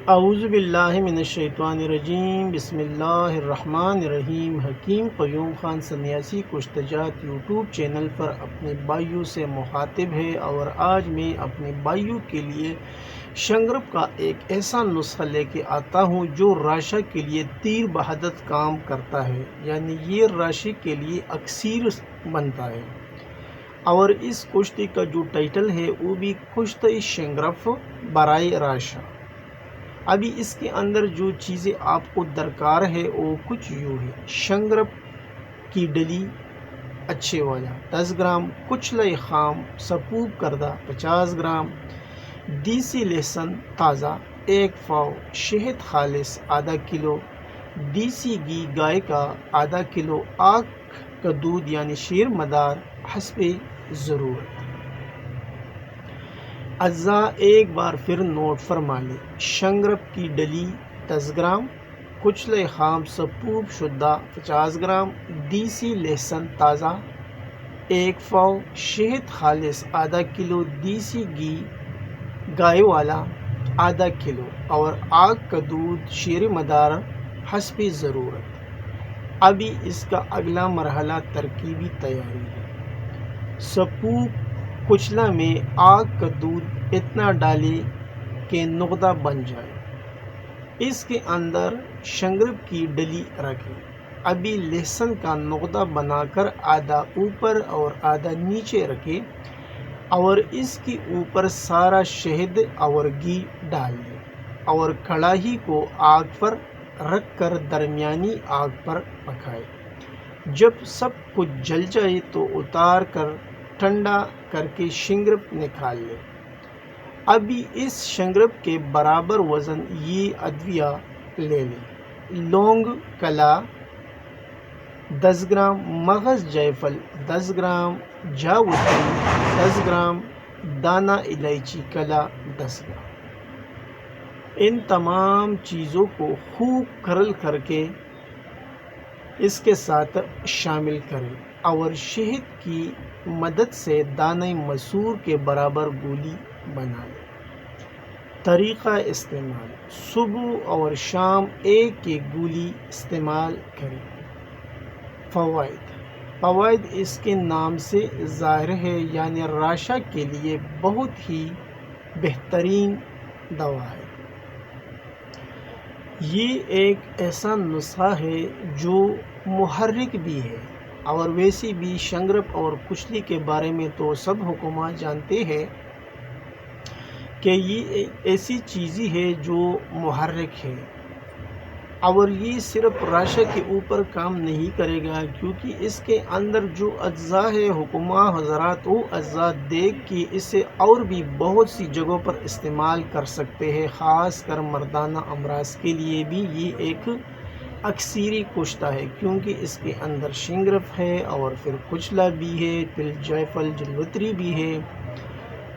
اعوذ باللہ من الشیطان الرجیم، بسم اللہ الرحمن الرحیم۔ حکیم قیوم خان سنیاسی کشتجات یوٹیوب چینل پر اپنے بھائیوں سے مخاطب ہے، اور آج میں اپنے بھائیوں کے لیے شنگرب کا ایک ایسا نسخہ لے کے آتا ہوں جو راشا کے لیے تیر بہادت کام کرتا ہے، یعنی یہ راشی کے لیے اکسیر بنتا ہے۔ اور اس کشتی کا جو ٹائٹل ہے وہ بھی کشتی شنگرب برائے راشا۔ ابھی اس کے اندر جو چیزیں آپ کو درکار ہے وہ کچھ یوں ہے: شنگرب کی ڈلی اچھے والا 10 گرام، کچلہ خام سپوب کردہ 50 گرام، دیسی لہسن تازہ 1 پاؤ، شہد خالص آدھا کلو، دیسی گھی گائے کا آدھا کلو، آگ کا دودھ یعنی شیر مدار حسب ضرورت۔ اجزاء ایک بار پھر نوٹ فرما لیں: شنگرب کی ڈلی 10 گرام، کچلہ خام سپوب شدہ 50 گرام، دیسی لہسن تازہ 1 پاؤ، شہد خالص آدھا کلو، دیسی گھی گائے والا آدھا کلو، اور آگ کا دودھ شیر مدار حسب ضرورت۔ ابھی اس کا اگلا مرحلہ ترکیبی تیاری ہے۔ سپوب کچلہ میں آگ کا دودھ اتنا ڈالیں کہ نقطہ بن جائے، اس کے اندر شنگرب کی ڈلی رکھیں۔ ابھی لہسن کا نقطہ بنا کر آدھا اوپر اور آدھا نیچے رکھیں، اور اس کے اوپر سارا شہد اور گھی ڈال دیں، اور کڑاہی کو آگ پر رکھ کر درمیانی آگ پر پکائیں۔ جب سب کچھ جل جائے تو اتار کر ٹھنڈا کر کے شنگرب نکال لیں۔ ابھی اس شنگرب کے برابر وزن یہ ادویہ لے لیں: لونگ کلا 10 گرام، مغز جائفل 10 گرام، جاوتری 10 گرام، دانہ الائچی کلا 10 گرام۔ ان تمام چیزوں کو خوب کرل کر کے اس کے ساتھ شامل کریں، اور شہد کی مدد سے دانہ مسور کے برابر گولی بنا لیں۔ طریقہ استعمال: صبح اور شام ایک گولی استعمال کریں۔ فوائد اس کے نام سے ظاہر ہے، یعنی راشا کے لیے بہت ہی بہترین دوا ہے۔ یہ ایک ایسا نسخہ ہے جو محرک بھی ہے، اور ویسے بھی شنگرب اور کچلی کے بارے میں تو سب حکماں جانتے ہیں کہ یہ ایک ایسی چیز ہے جو محرک ہے، اور یہ صرف راشا کے اوپر کام نہیں کرے گا، کیونکہ اس کے اندر جو اجزاء ہے حکماں حضرات وہ اجزاء دیکھ کے اسے اور بھی بہت سی جگہوں پر استعمال کر سکتے ہیں۔ خاص کر مردانہ امراض کے لیے بھی یہ ایک اکسیری کشتہ ہے، کیونکہ اس کے اندر شنگرب ہے اور پھر کچلہ بھی ہے، پھر جائفل جلوتری بھی ہے۔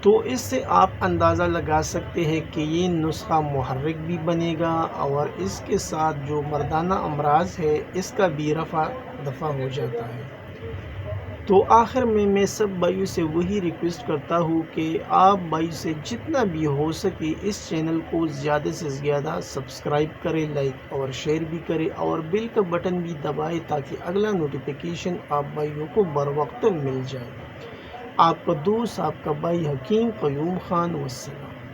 تو اس سے آپ اندازہ لگا سکتے ہیں کہ یہ نسخہ محرک بھی بنے گا، اور اس کے ساتھ جو مردانہ امراض ہے اس کا بھی رفع دفع ہو جاتا ہے۔ تو آخر میں سب بھائیوں سے وہی ریکویسٹ کرتا ہوں کہ آپ بھائی سے جتنا بھی ہو سکے اس چینل کو زیادہ سے زیادہ سبسکرائب کریں، لائک اور شیئر بھی کریں، اور بیل کا بٹن بھی دبائیں تاکہ اگلا نوٹیفیکیشن آپ بھائیوں کو بر وقت مل جائے۔ آپ کا دوست، آپ کا بھائی حکیم قیوم خان، والسلام۔